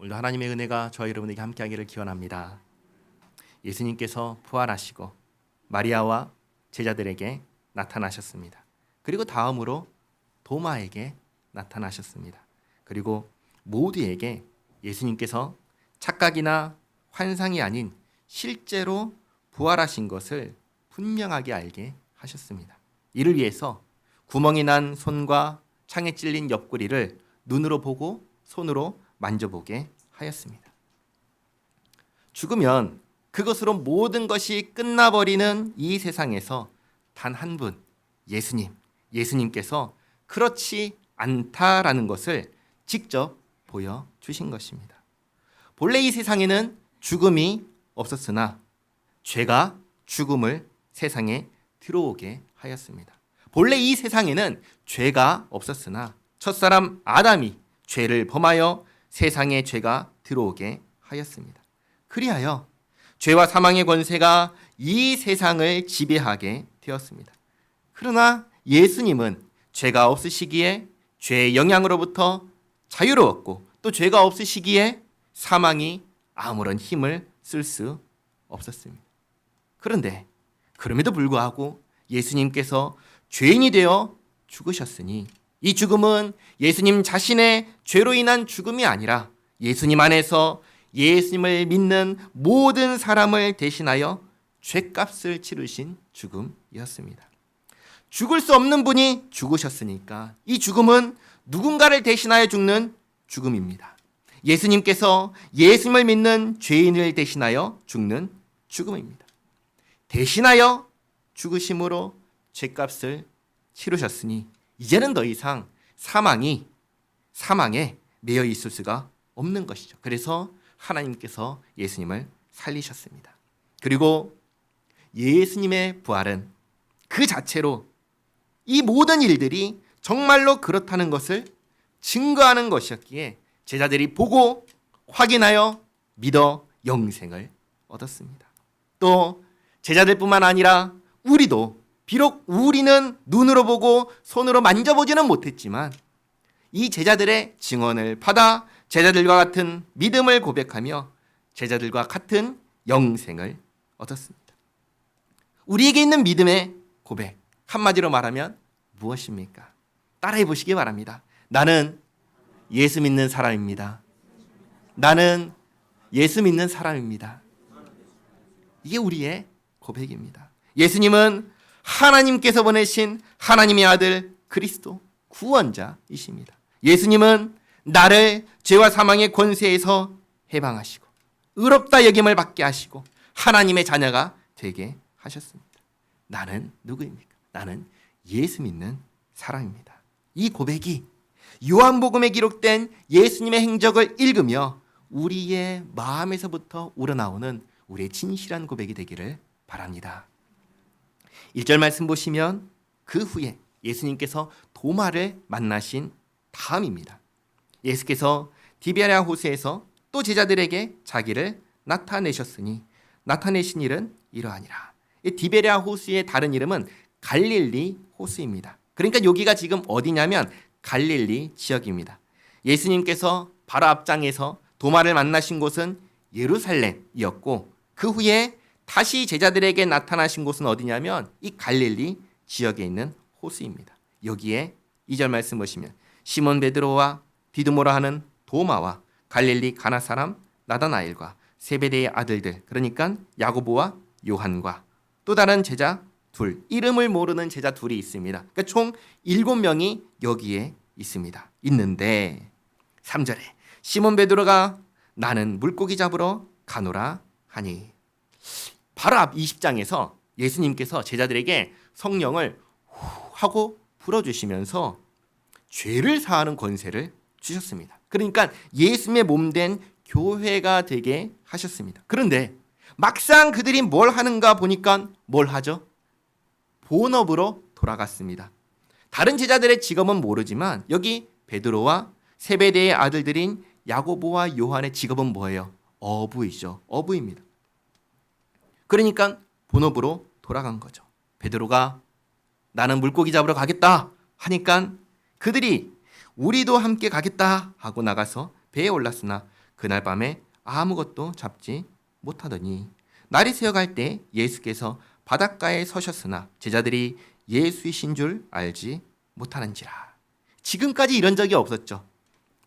오늘도 하나님의 은혜가 저와 여러분에게 함께하기를 기원합니다. 예수님께서 부활하시고 마리아와 제자들에게 나타나셨습니다. 그리고 다음으로 도마에게 나타나셨습니다. 그리고 모두에게 예수님께서 착각이나 환상이 아닌 실제로 부활하신 것을 분명하게 알게 하셨습니다. 이를 위해서 구멍이 난 손과 창에 찔린 옆구리를 눈으로 보고 손으로 만져보게 하였습니다. 죽으면 그것으로 모든 것이 끝나버리는 이 세상에서 단 한 분, 예수님께서 그렇지 않다라는 것을 직접 보여주신 것입니다. 본래 이 세상에는 죽음이 없었으나 죄가 죽음을 세상에 들어오게 하였습니다. 본래 이 세상에는 죄가 없었으나 첫사람 아담이 죄를 범하여 세상에 죄가 들어오게 하였습니다. 그리하여 죄와 사망의 권세가 이 세상을 지배하게 되었습니다. 그러나 예수님은 죄가 없으시기에 죄의 영향으로부터 자유로웠고 또 죄가 없으시기에 사망이 아무런 힘을 쓸 수 없었습니다. 그런데 그럼에도 불구하고 예수님께서 죄인이 되어 죽으셨으니 이 죽음은 예수님 자신의 죄로 인한 죽음이 아니라 예수님 안에서 예수님을 믿는 모든 사람을 대신하여 죄값을 치르신 죽음이었습니다. 죽을 수 없는 분이 죽으셨으니까 이 죽음은 누군가를 대신하여 죽는 죽음입니다. 예수님께서 예수님을 믿는 죄인을 대신하여 죽는 죽음입니다. 대신하여 죽으심으로 죄값을 치르셨으니 이제는 더 이상 사망에 매여 있을 수가 없는 것이죠. 그래서 하나님께서 예수님을 살리셨습니다. 그리고 예수님의 부활은 그 자체로 이 모든 일들이 정말로 그렇다는 것을 증거하는 것이었기에 제자들이 보고 확인하여 믿어 영생을 얻었습니다. 또 제자들뿐만 아니라 우리도 비록 우리는 눈으로 보고 손으로 만져보지는 못했지만 이 제자들의 증언을 받아 제자들과 같은 믿음을 고백하며 제자들과 같은 영생을 얻었습니다. 우리에게 있는 믿음의 고백, 한마디로 말하면 무엇입니까? 따라해 보시기 바랍니다. 나는 예수 믿는 사람입니다. 나는 예수 믿는 사람입니다. 이게 우리의 고백입니다. 예수님은 하나님께서 보내신 하나님의 아들 그리스도 구원자이십니다. 예수님은 나를 죄와 사망의 권세에서 해방하시고 의롭다 여김을 받게 하시고 하나님의 자녀가 되게 하셨습니다. 나는 누구입니까? 나는 예수 믿는 사람입니다. 이 고백이 요한복음에 기록된 예수님의 행적을 읽으며 우리의 마음에서부터 우러나오는 우리의 진실한 고백이 되기를 바랍니다. 1절 말씀 보시면 그 후에 예수님께서 도마를 만나신 다음입니다. 예수께서 디베랴 호수에서 또 제자들에게 자기를 나타내셨으니 나타내신 일은 이러하니라. 이 디베랴 호수의 다른 이름은 갈릴리 호수입니다. 그러니까 여기가 지금 어디냐면 갈릴리 지역입니다. 예수님께서 바로 앞장에서 도마를 만나신 곳은 예루살렘이었고 그 후에 다시 제자들에게 나타나신 곳은 어디냐면 이 갈릴리 지역에 있는 호수입니다. 여기에 2절 말씀 보시면 시몬 베드로와 디두모라 하는 도마와 갈릴리 가나 사람 나다나엘과 세베대의 아들들 그러니까 야고보와 요한과 또 다른 제자 둘, 이름을 모르는 제자 둘이 있습니다. 그러니까 총 7명이 여기에 있는데 3절에 시몬 베드로가 나는 물고기 잡으러 가노라 하니 바로 앞 20장에서 예수님께서 제자들에게 성령을 하고 불어주시면서 죄를 사하는 권세를 주셨습니다. 그러니까 예수님의 몸된 교회가 되게 하셨습니다. 그런데 막상 그들이 뭘 하는가 보니까 뭘 하죠? 본업으로 돌아갔습니다. 다른 제자들의 직업은 모르지만 여기 베드로와 세베대의 아들들인 야고보와 요한의 직업은 뭐예요? 어부이죠. 어부입니다. 그러니까 본업으로 돌아간 거죠. 베드로가 나는 물고기 잡으러 가겠다 하니까 그들이 우리도 함께 가겠다 하고 나가서 배에 올랐으나 그날 밤에 아무것도 잡지 못하더니 날이 새어갈 때 예수께서 바닷가에 서셨으나 제자들이 예수이신 줄 알지 못하는지라. 지금까지 이런 적이 없었죠.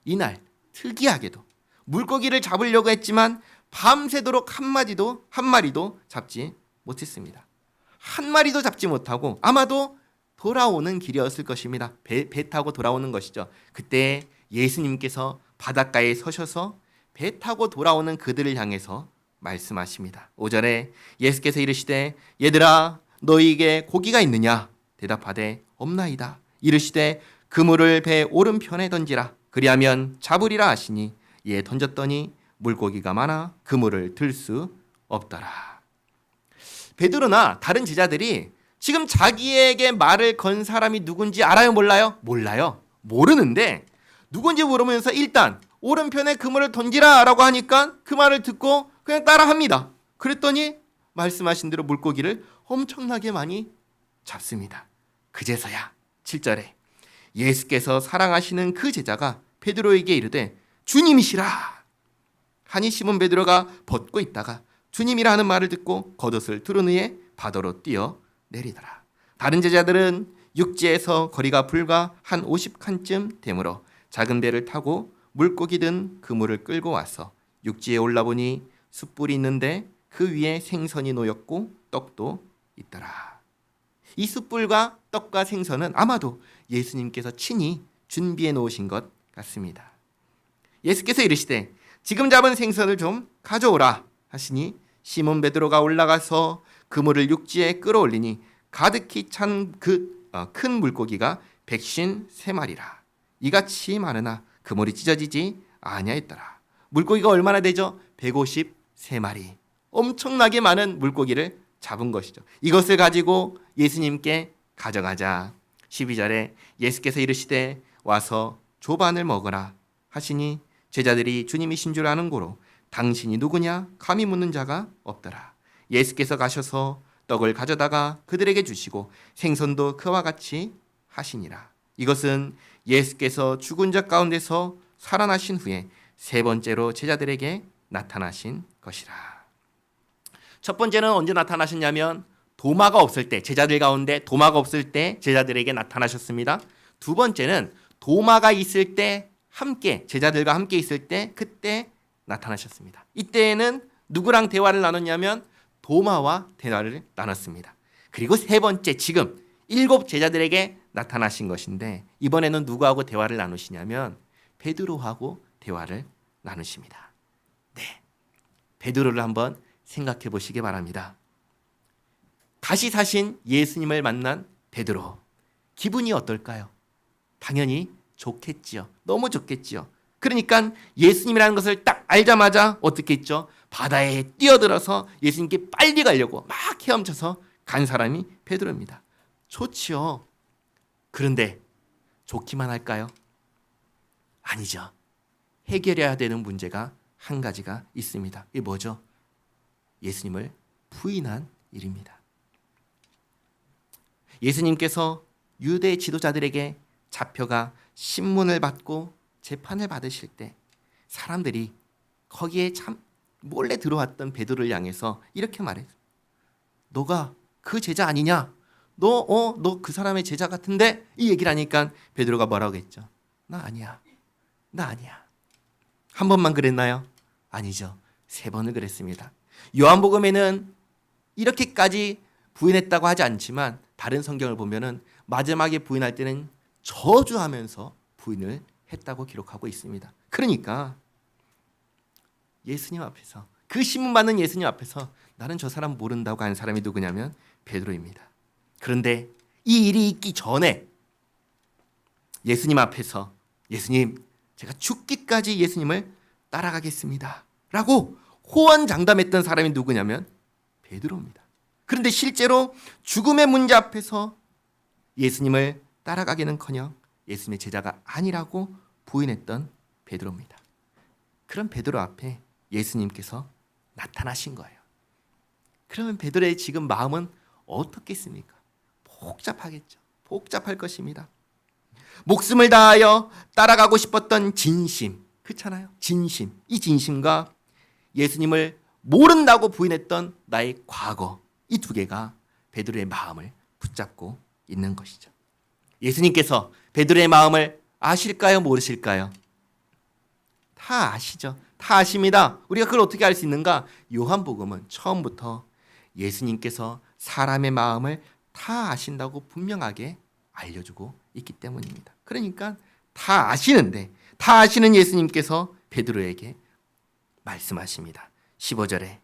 이날 특이하게도 물고기를 잡으려고 했지만 밤새도록 한 마리도 잡지 못했습니다. 한 마리도 잡지 못하고 아마도 돌아오는 길이었을 것입니다. 배 타고 돌아오는 것이죠. 그때 예수님께서 바닷가에 서셔서 배 타고 돌아오는 그들을 향해서 말씀하십니다. 5절에 예수께서 이르시되 얘들아 너희에게 고기가 있느냐? 대답하되 없나이다. 이르시되 그물을 배 오른편에 던지라. 그리하면 잡으리라 하시니 이에 던졌더니 물고기가 많아 그물을 들 수 없더라. 베드로나 다른 제자들이 지금 자기에게 말을 건 사람이 누군지 알아요? 몰라요? 몰라요. 모르는데 누군지 모르면서 일단 오른편에 그물을 던지라 라고 하니까 그 말을 듣고 그냥 따라합니다. 그랬더니 말씀하신 대로 물고기를 엄청나게 많이 잡습니다. 그제서야 7절에 예수께서 사랑하시는 그 제자가 베드로에게 이르되 주님이시라 하니 시몬 베드로가 벗고 있다가 주님이라 하는 말을 듣고 겉옷을 두른 후에 바다로 뛰어 내리더라. 다른 제자들은 육지에서 거리가 불과 한 50칸쯤 되므로 작은 배를 타고 물고기 든 그물을 끌고 와서 육지에 올라보니 숯불이 있는데 그 위에 생선이 놓였고 떡도 있더라. 이 숯불과 떡과 생선은 아마도 예수님께서 친히 준비해 놓으신 것 같습니다. 예수께서 이르시되 지금 잡은 생선을 좀 가져오라 하시니 시몬 베드로가 올라가서 그물을 육지에 끌어올리니 가득히 찬 큰 물고기가 153마리라. 이같이 많으나 그물이 찢어지지 아니하였더라. 물고기가 얼마나 되죠? 153마리. 엄청나게 많은 물고기를 잡은 것이죠. 이것을 가지고 예수님께 가져가자. 12절에 예수께서 이르시되 와서 조반을 먹으라 하시니 제자들이 주님이신 줄 아는 고로 당신이 누구냐 감히 묻는 자가 없더라. 예수께서 가셔서 떡을 가져다가 그들에게 주시고 생선도 그와 같이 하시니라. 이것은 예수께서 죽은 자 가운데서 살아나신 후에 세 번째로 제자들에게 나타나신 것이라. 첫 번째는 언제 나타나셨냐면 도마가 없을 때, 제자들 가운데 도마가 없을 때 제자들에게 나타나셨습니다. 두 번째는 도마가 있을 때 함께 제자들과 함께 있을 때 그때 나타나셨습니다. 이때에는 누구랑 대화를 나눴냐면 도마와 대화를 나눴습니다. 그리고 세 번째 지금 7 제자들에게 나타나신 것인데 이번에는 누구하고 대화를 나누시냐면 베드로하고 대화를 나누십니다. 네, 베드로를 한번 생각해 보시기 바랍니다. 다시 사신 예수님을 만난 베드로, 기분이 어떨까요? 당연히 좋겠지요. 너무 좋겠지요. 그러니까 예수님이라는 것을 딱 알자마자 어떻게 했죠? 바다에 뛰어들어서 예수님께 빨리 가려고 막 헤엄쳐서 간 사람이 베드로입니다. 좋지요. 그런데 좋기만 할까요? 아니죠. 해결해야 되는 문제가 한 가지가 있습니다. 이게 뭐죠? 예수님을 부인한 일입니다. 예수님께서 유대 지도자들에게 잡혀가 신문을 받고 재판을 받으실 때 사람들이 거기에 참 몰래 들어왔던 베드로를 향해서 이렇게 말했어요. 너가 그 제자 아니냐? 너 그 사람의 제자 같은데? 이 얘기를 하니까 베드로가 뭐라고 했죠? 나 아니야. 나 아니야. 한 번만 그랬나요? 아니죠. 3번을 그랬습니다. 요한복음에는 이렇게까지 부인했다고 하지 않지만 다른 성경을 보면은 마지막에 부인할 때는 저주하면서 부인을 했다고 기록하고 있습니다. 그러니까 예수님 앞에서 그 신문 받는 예수님 앞에서 나는 저 사람 모른다고 한 사람이 누구냐면 베드로입니다. 그런데 이 일이 있기 전에 예수님 앞에서 예수님 제가 죽기까지 예수님을 따라가겠습니다 라고 호언장담했던 사람이 누구냐면 베드로입니다. 그런데 실제로 죽음의 문제 앞에서 예수님을 따라가기는커녕 예수님의 제자가 아니라고 부인했던 베드로입니다. 그런 베드로 앞에 예수님께서 나타나신 거예요. 그러면 베드로의 지금 마음은 어떻겠습니까? 복잡하겠죠. 복잡할 것입니다. 목숨을 다하여 따라가고 싶었던 진심, 그렇잖아요. 진심. 이 진심과 예수님을 모른다고 부인했던 나의 과거, 이 두 개가 베드로의 마음을 붙잡고 있는 것이죠. 예수님께서 베드로의 마음을 아실까요? 모르실까요? 다 아시죠. 다 아십니다. 우리가 그걸 어떻게 알 수 있는가? 요한복음은 처음부터 예수님께서 사람의 마음을 다 아신다고 분명하게 알려주고 있기 때문입니다. 그러니까 다 아시는데, 다 아시는 예수님께서 베드로에게 말씀하십니다. 15절에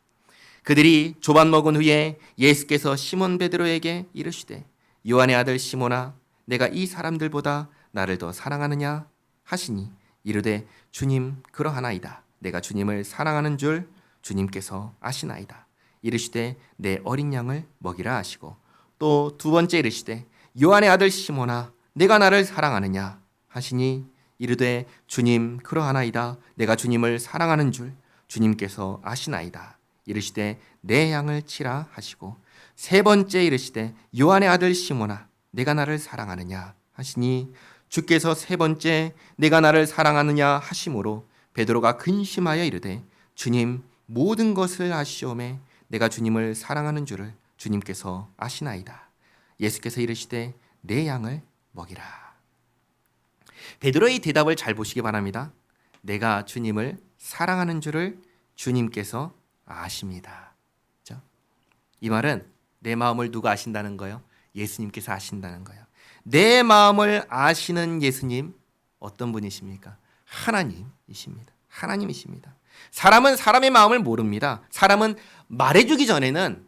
그들이 조반 먹은 후에 예수께서 시몬 베드로에게 이르시되 요한의 아들 시몬아 내가 이 사람들보다 나를 더 사랑하느냐 하시니 이르되 주님 그러하나이다. 내가 주님을 사랑하는 줄 주님께서 아시나이다. 이르시되 내 어린 양을 먹이라 하시고 또 두 번째 이르시되 요한의 아들 시몬아 내가 나를 사랑하느냐 하시니 이르되 주님 그러하나이다. 내가 주님을 사랑하는 줄 주님께서 아시나이다. 이르시되 내 양을 치라 하시고 세 번째 이르시되 요한의 아들 시몬아 내가 나를 사랑하느냐 하시니 주께서 세 번째 내가 나를 사랑하느냐 하심으로 베드로가 근심하여 이르되 주님 모든 것을 아시오매 내가 주님을 사랑하는 줄을 주님께서 아시나이다. 예수께서 이르시되 내 양을 먹이라. 베드로의 대답을 잘 보시기 바랍니다. 내가 주님을 사랑하는 줄을 주님께서 아십니다. 그렇죠? 이 말은 내 마음을 누가 아신다는 거예요? 예수님께서 아신다는 거예요. 내 마음을 아시는 예수님 어떤 분이십니까? 하나님이십니다. 하나님이십니다. 사람은 사람의 마음을 모릅니다. 사람은 말해주기 전에는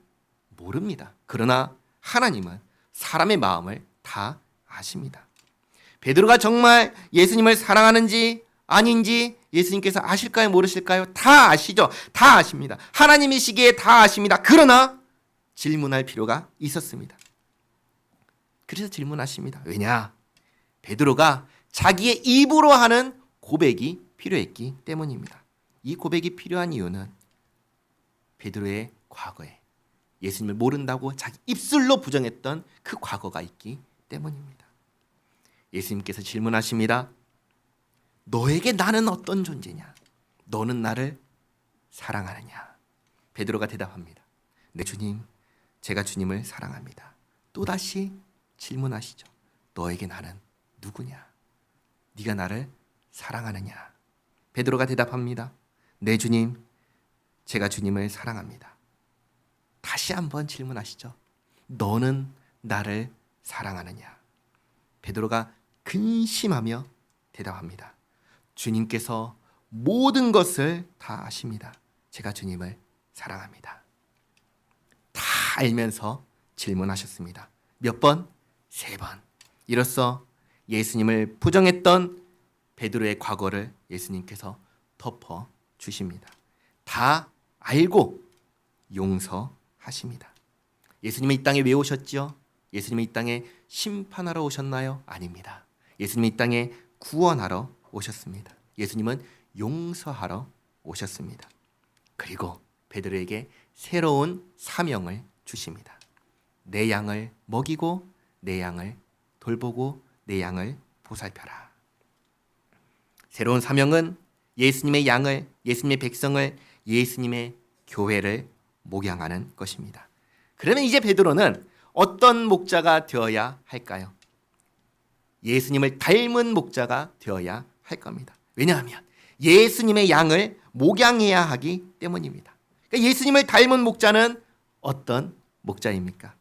모릅니다. 그러나 하나님은 사람의 마음을 다 아십니다. 베드로가 정말 예수님을 사랑하는지 아닌지 예수님께서 아실까요? 모르실까요? 다 아시죠. 다 아십니다. 하나님이시기에 다 아십니다. 그러나 질문할 필요가 있었습니다. 그래서 질문하십니다. 왜냐? 베드로가 자기의 입으로 하는 고백이 필요했기 때문입니다. 이 고백이 필요한 이유는 베드로의 과거에 예수님을 모른다고 자기 입술로 부정했던 그 과거가 있기 때문입니다. 예수님께서 질문하십니다. 너에게 나는 어떤 존재냐? 너는 나를 사랑하느냐? 베드로가 대답합니다. 네 주님, 제가 주님을 사랑합니다. 또다시 질문하시죠. 너에게 나는 누구냐? 네가 나를 사랑하느냐? 베드로가 대답합니다. 네 주님, 제가 주님을 사랑합니다. 다시 한번 질문하시죠. 너는 나를 사랑하느냐? 베드로가 근심하며 대답합니다. 주님께서 모든 것을 다 아십니다. 제가 주님을 사랑합니다. 다 알면서 질문하셨습니다. 몇 번? 3번. 이로써 예수님을 부정했던 베드로의 과거를 예수님께서 덮어 주십니다. 다 알고 용서하십니다. 예수님은 이 땅에 왜 오셨지요? 예수님은 이 땅에 심판하러 오셨나요? 아닙니다. 예수님은 이 땅에 구원하러 오셨습니다. 예수님은 용서하러 오셨습니다. 그리고 베드로에게 새로운 사명을 주십니다. 내 양을 먹이고 내 양을 돌보고 내 양을 보살펴라. 새로운 사명은 예수님의 양을, 예수님의 백성을, 예수님의 교회를 목양하는 것입니다. 그러면 이제 베드로는 어떤 목자가 되어야 할까요? 예수님을 닮은 목자가 되어야 할 겁니다. 왜냐하면 예수님의 양을 목양해야 하기 때문입니다. 그러니까 예수님을 닮은 목자는 어떤 목자입니까?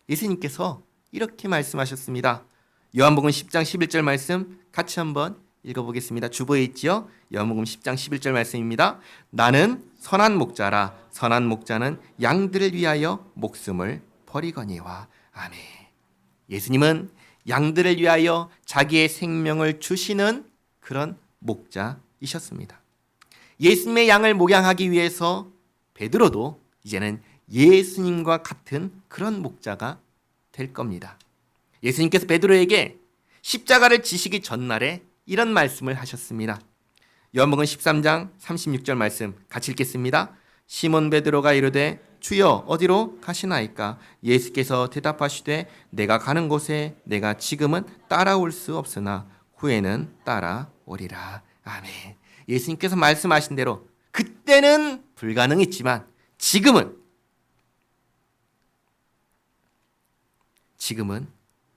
예수님께서 이렇게 말씀하셨습니다. 요한복음 10장 11절 말씀 같이 한번 읽어보겠습니다. 주보에 있지요? 요한복음 10장 11절 말씀입니다. 나는 선한 목자라 선한 목자는 양들을 위하여 목숨을 버리거니와. 아멘. 예수님은 양들을 위하여 자기의 생명을 주시는 그런 목자이셨습니다. 예수님의 양을 목양하기 위해서 베드로도 이제는 예수님과 같은 그런 목자가 될 겁니다. 예수님께서 베드로에게 십자가를 지시기 전날에 이런 말씀을 하셨습니다. 요한복음 13장 36절 말씀 같이 읽겠습니다. 시몬 베드로가 이르되 주여 어디로 가시나이까? 예수께서 대답하시되 내가 가는 곳에 내가 지금은 따라올 수 없으나 후에는 따라오리라. 아멘. 예수님께서 말씀하신 대로 그때는 불가능했지만 지금은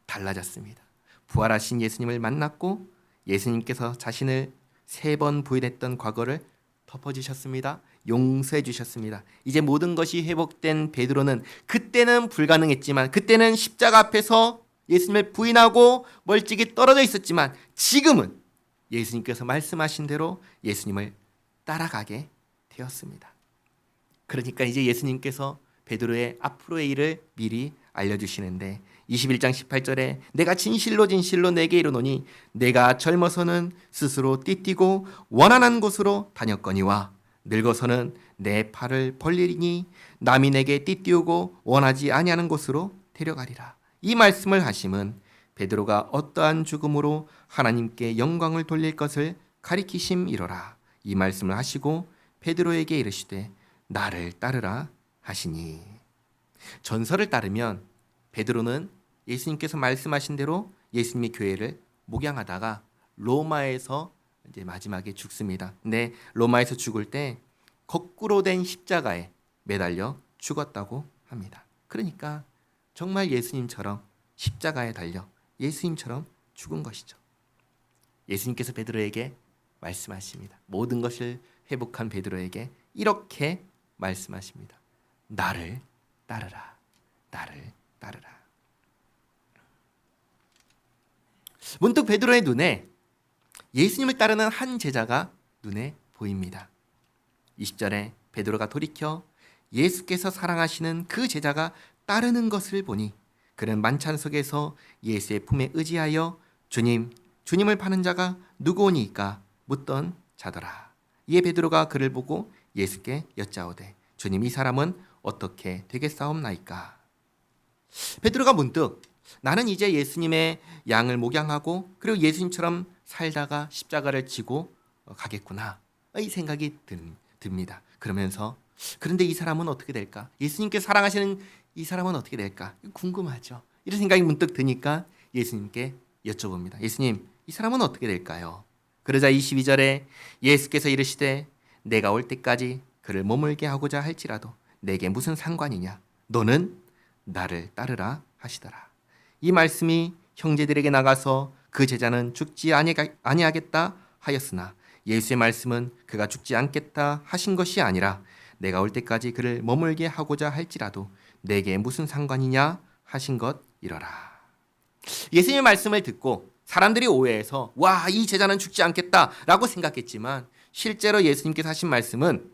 달라졌습니다. 부활하신 예수님을 만났고 예수님께서 자신을 3번 부인했던 과거를 덮어주셨습니다. 용서해 주셨습니다. 이제 모든 것이 회복된 베드로는 그때는 불가능했지만, 그때는 십자가 앞에서 예수님을 부인하고 멀찍이 떨어져 있었지만 지금은 예수님께서 말씀하신 대로 예수님을 따라가게 되었습니다. 그러니까 이제 예수님께서 베드로의 앞으로의 일을 미리 알려주시는데 21장 18절에 내가 진실로 내게 이르노니 내가 젊어서는 스스로 띠띠고 원한한 곳으로 다녔거니와 늙어서는 내 팔을 벌리리니 남이 내게 띠띠우고 원하지 아니하는 곳으로 데려가리라. 이 말씀을 하심은 베드로가 어떠한 죽음으로 하나님께 영광을 돌릴 것을 가리키심이로라. 이 말씀을 하시고 베드로에게 이르시되 나를 따르라 하시니. 전설을 따르면 베드로는 예수님께서 말씀하신 대로 예수님의 교회를 목양하다가 로마에서 이제 마지막에 죽습니다. 근데 로마에서 죽을 때 거꾸로 된 십자가에 매달려 죽었다고 합니다. 그러니까 정말 예수님처럼 십자가에 달려 예수님처럼 죽은 것이죠. 예수님께서 베드로에게 말씀하십니다. 모든 것을 회복한 베드로에게 이렇게 말씀하십니다. 나를 따르라. 나를 따르라. 문득 베드로의 눈에 예수님을 따르는 한 제자가 눈에 보입니다. 20절에 베드로가 돌이켜 예수께서 사랑하시는 그 제자가 따르는 것을 보니 그는 만찬 속에서 예수의 품에 의지하여 주님을 파는 자가 누구오니까 묻던 자더라. 이에 베드로가 그를 보고 예수께 여짜오되 주님, 이 사람은 어떻게 되겠사옵나이까? 베드로가 문득 나는 이제 예수님의 양을 목양하고 그리고 예수님처럼 살다가 십자가를 지고 가겠구나, 이 생각이 듭니다. 그러면서 그런데 이 사람은 어떻게 될까? 예수님께서 사랑하시는 이 사람은 어떻게 될까? 궁금하죠. 이런 생각이 문득 드니까 예수님께 여쭤봅니다. 예수님, 이 사람은 어떻게 될까요? 그러자 22절에 예수께서 이르시되 내가 올 때까지 그를 머물게 하고자 할지라도 내게 무슨 상관이냐? 너는 나를 따르라 하시더라. 이 말씀이 형제들에게 나가서 그 제자는 죽지 아니하겠다 하였으나 예수의 말씀은 그가 죽지 않겠다 하신 것이 아니라 내가 올 때까지 그를 머물게 하고자 할지라도 내게 무슨 상관이냐 하신 것이러라. 예수님의 말씀을 듣고 사람들이 오해해서 와, 이 제자는 죽지 않겠다라고 생각했지만 실제로 예수님께서 하신 말씀은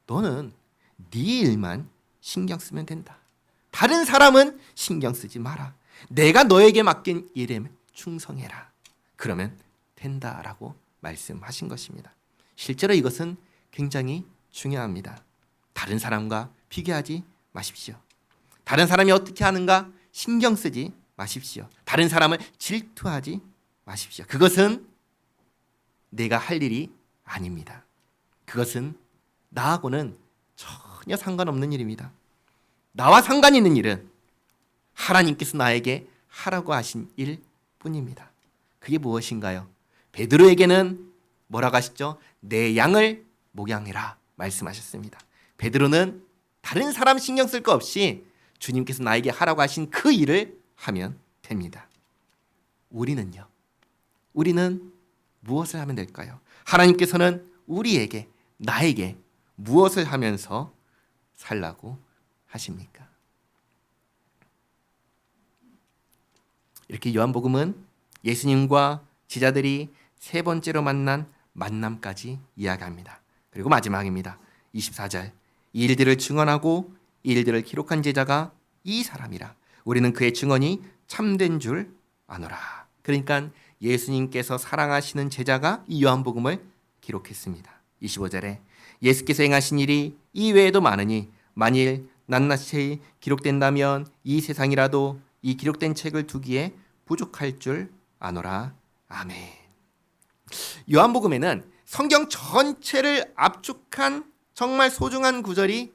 너는 네 일만 신경 쓰면 된다. 다른 사람은 신경 쓰지 마라. 내가 너에게 맡긴 일에 충성해라. 그러면 된다라고 말씀하신 것입니다. 실제로 이것은 굉장히 중요합니다. 다른 사람과 비교하지 마십시오. 다른 사람이 어떻게 하는가 신경 쓰지 마십시오. 다른 사람을 질투하지 마십시오. 그것은 내가 할 일이 아닙니다. 그것은 나하고는 전혀 상관없는 일입니다. 나와 상관 있는 일은 하나님께서 나에게 하라고 하신 일뿐입니다. 그게 무엇인가요? 베드로에게는 뭐라고 하시죠? 내 양을 목양해라 말씀하셨습니다. 베드로는 다른 사람 신경 쓸 거 없이 주님께서 나에게 하라고 하신 그 일을 하면 됩니다. 우리는요? 우리는 무엇을 하면 될까요? 하나님께서는 우리에게, 나에게 무엇을 하면서 살라고 하십니까? 이렇게 요한복음은 예수님과 제자들이 3번째로 만난 만남까지 이야기합니다. 그리고 마지막입니다. 24절. 이 일들을 증언하고 이 일들을 기록한 제자가 이 사람이라. 우리는 그의 증언이 참된 줄 아노라. 그러니까 예수님께서 사랑하시는 제자가 이 요한복음을 기록했습니다. 25절에 예수께서 행하신 일이 이 외에도 많으니 만일 낱낱이 기록된다면 이 세상이라도 이 기록된 책을 두기에 부족할 줄 아노라. 아멘. 요한복음에는 성경 전체를 압축한 정말 소중한 구절이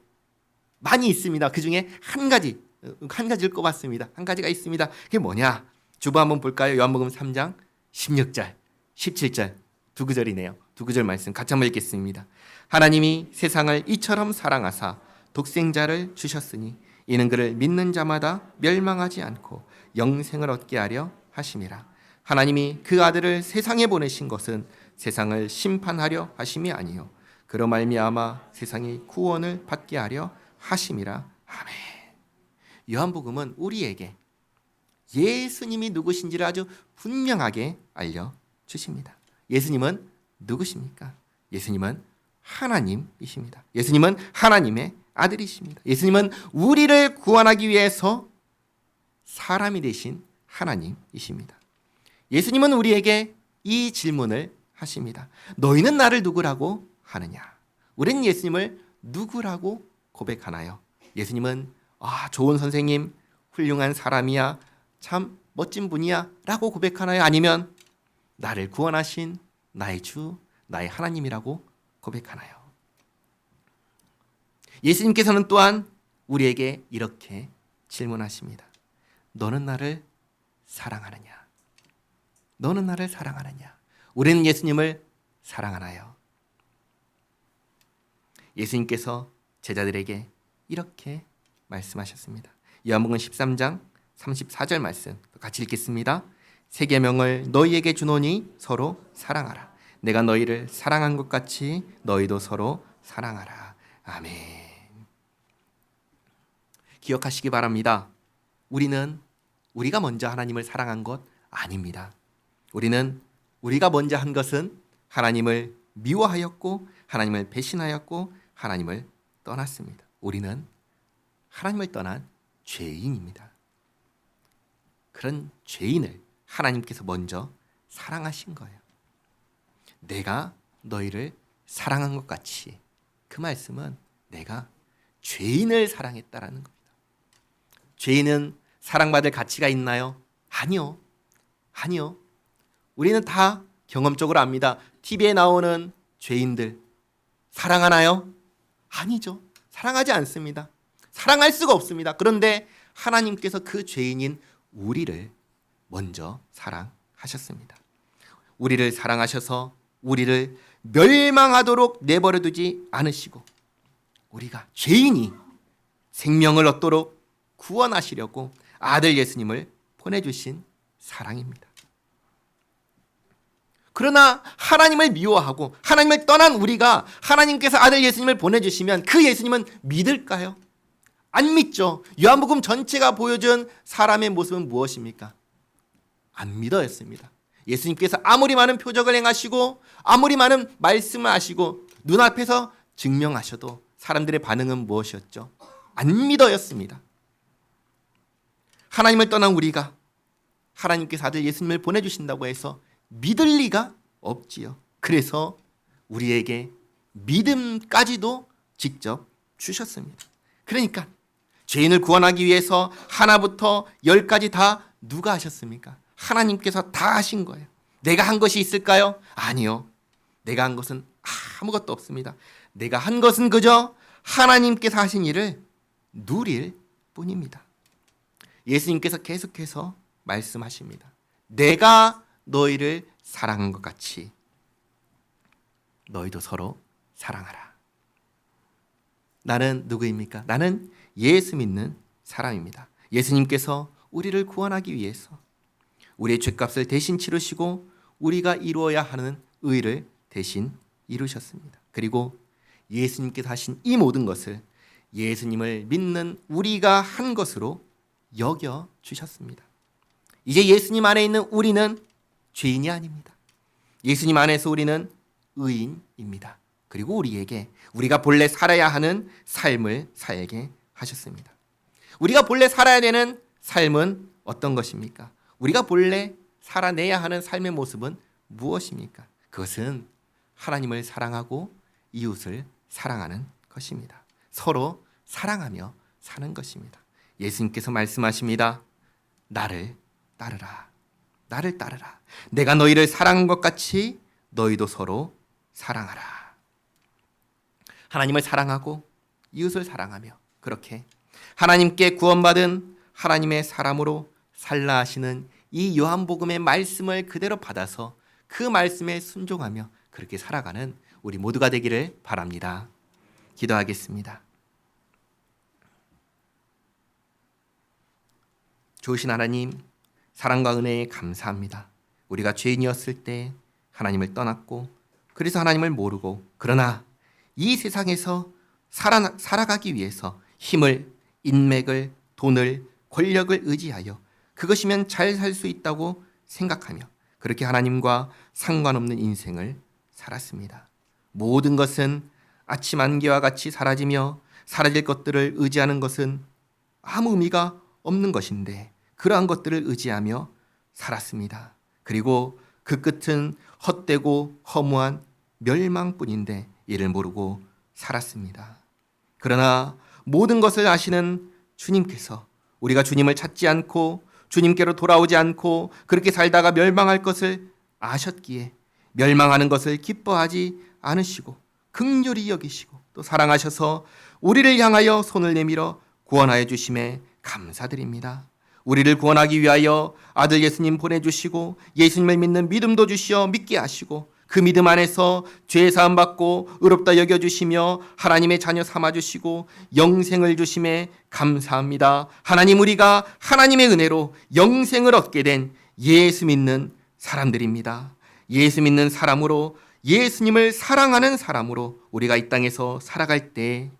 많이 있습니다. 그 중에 한 가지를 꼽았습니다. 한 가지가 있습니다. 그게 뭐냐? 주보 한번 볼까요? 요한복음 3장 16절, 17절 두 구절이네요. 두 구절 말씀 같이 한번 읽겠습니다. 하나님이 세상을 이처럼 사랑하사 독생자를 주셨으니 이는 그를 믿는 자마다 멸망하지 않고 영생을 얻게 하려 하심이라. 하나님이 그 아들을 세상에 보내신 것은 세상을 심판하려 하심이 아니요 그로 말미암아 세상이 구원을 받게 하려 하심이라. 아멘. 요한복음은 우리에게 예수님이 누구신지를 아주 분명하게 알려주십니다. 예수님은 누구십니까? 예수님은 하나님이십니다. 예수님은 하나님의 아들이십니다. 예수님은 우리를 구원하기 위해서 사람이 되신 하나님이십니다. 예수님은 우리에게 이 질문을 하십니다. 너희는 나를 누구라고 하느냐? 우리는 예수님을 누구라고 고백하나요? 예수님은 좋은 선생님, 훌륭한 사람이야, 참 멋진 분이야 라고 고백하나요? 아니면 나를 구원하신 나의 주, 나의 하나님이라고 고백하나요? 예수님께서는 또한 우리에게 이렇게 질문하십니다. 너는 나를 사랑하느냐? 너는 나를 사랑하느냐? 우리는 예수님을 사랑하나요? 예수님께서 제자들에게 이렇게 말씀하셨습니다. 요한복음 13장 34절 말씀 같이 읽겠습니다. 새 계명을 너희에게 주노니 서로 사랑하라. 내가 너희를 사랑한 것 같이 너희도 서로 사랑하라. 아멘. 기억하시기 바랍니다. 우리가 먼저 하나님을 사랑한 것 아닙니다. 우리가 먼저 한 것은 하나님을 미워하였고 하나님을 배신하였고 하나님을 떠났습니다. 우리는 하나님을 떠난 죄인입니다. 그런 죄인을 하나님께서 먼저 사랑하신 거예요. 내가 너희를 사랑한 것 같이, 그 말씀은 내가 죄인을 사랑했다라는 겁니다. 죄인은 사랑받을 가치가 있나요? 아니요. 우리는 다 경험적으로 압니다. TV에 나오는 죄인들 사랑하나요? 아니죠. 사랑하지 않습니다. 사랑할 수가 없습니다. 그런데 하나님께서 그 죄인인 우리를 먼저 사랑하셨습니다. 우리를 사랑하셔서 우리를 멸망하도록 내버려 두지 않으시고 우리가 죄인이 생명을 얻도록 구원하시려고 아들 예수님을 보내주신 사랑입니다. 그러나 하나님을 미워하고 하나님을 떠난 우리가 하나님께서 아들 예수님을 보내주시면 그 예수님은 믿을까요? 안 믿죠. 요한복음 전체가 보여준 사람의 모습은 무엇입니까? 안 믿어였습니다. 예수님께서 아무리 많은 표적을 행하시고 아무리 많은 말씀을 하시고 눈앞에서 증명하셔도 사람들의 반응은 무엇이었죠? 안 믿어였습니다. 하나님을 떠난 우리가 하나님께서 아들 예수님을 보내주신다고 해서 믿을 리가 없지요. 그래서 우리에게 믿음까지도 직접 주셨습니다. 그러니까 죄인을 구원하기 위해서 하나부터 열까지 다 누가 하셨습니까? 하나님께서 다 하신 거예요. 내가 한 것이 있을까요? 아니요. 내가 한 것은 아무것도 없습니다. 내가 한 것은 그저 하나님께서 하신 일을 누릴 뿐입니다. 예수님께서 계속해서 말씀하십니다. 내가 너희를 사랑한 것 같이 너희도 서로 사랑하라. 나는 누구입니까? 나는 예수 믿는 사람입니다. 예수님께서 우리를 구원하기 위해서 우리의 죄값을 대신 치르시고 우리가 이루어야 하는 의를 대신 이루셨습니다. 그리고 예수님께서 하신 이 모든 것을 예수님을 믿는 우리가 한 것으로 여겨 주셨습니다. 이제 예수님 안에 있는 우리는 죄인이 아닙니다. 예수님 안에서 우리는 의인입니다. 그리고 우리가 본래 살아야 하는 삶을 살게 하셨습니다. 우리가 본래 살아야 되는 삶은 어떤 것입니까? 우리가 본래 살아내야 하는 삶의 모습은 무엇입니까? 그것은 하나님을 사랑하고 이웃을 사랑하는 것입니다. 서로 사랑하며 사는 것입니다. 예수님께서 말씀하십니다. 나를 따르라. 나를 따르라. 내가 너희를 사랑한 것 같이 너희도 서로 사랑하라. 하나님을 사랑하고 이웃을 사랑하며 그렇게 하나님께 구원받은 하나님의 사람으로 살라 하시는 이 요한복음의 말씀을 그대로 받아서 그 말씀에 순종하며 그렇게 살아가는 우리 모두가 되기를 바랍니다. 기도하겠습니다. 좋으신 하나님, 사랑과 은혜에 감사합니다. 우리가 죄인이었을 때 하나님을 떠났고 그래서 하나님을 모르고 그러나 이 세상에서 살아가기 위해서 힘을, 인맥을, 돈을, 권력을 의지하여 그것이면 잘 살 수 있다고 생각하며 그렇게 하나님과 상관없는 인생을 살았습니다. 모든 것은 아침 안개와 같이 사라지며 사라질 것들을 의지하는 것은 아무 의미가 없는 것인데 그러한 것들을 의지하며 살았습니다. 그리고 그 끝은 헛되고 허무한 멸망뿐인데 이를 모르고 살았습니다. 그러나 모든 것을 아시는 주님께서 우리가 주님을 찾지 않고 주님께로 돌아오지 않고 그렇게 살다가 멸망할 것을 아셨기에 멸망하는 것을 기뻐하지 않으시고 긍휼히 여기시고 또 사랑하셔서 우리를 향하여 손을 내밀어 구원하여 주심에 감사드립니다. 우리를 구원하기 위하여 아들 예수님 보내주시고 예수님을 믿는 믿음도 주시어 믿게 하시고 그 믿음 안에서 죄 사함 받고 의롭다 여겨주시며 하나님의 자녀 삼아주시고 영생을 주심에 감사합니다. 하나님, 우리가 하나님의 은혜로 영생을 얻게 된 예수 믿는 사람들입니다. 예수 믿는 사람으로 예수님을 사랑하는 사람으로 우리가 이 땅에서 살아갈 때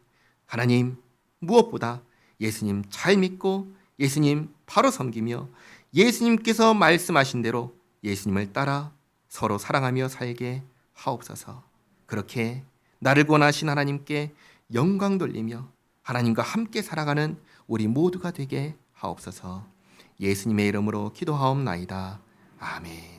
하나님, 무엇보다 예수님 잘 믿고 예수님 바로 섬기며 예수님께서 말씀하신 대로 예수님을 따라 서로 사랑하며 살게 하옵소서. 그렇게 나를 구원하신 하나님께 영광 돌리며 하나님과 함께 살아가는 우리 모두가 되게 하옵소서. 예수님의 이름으로 기도하옵나이다. 아멘.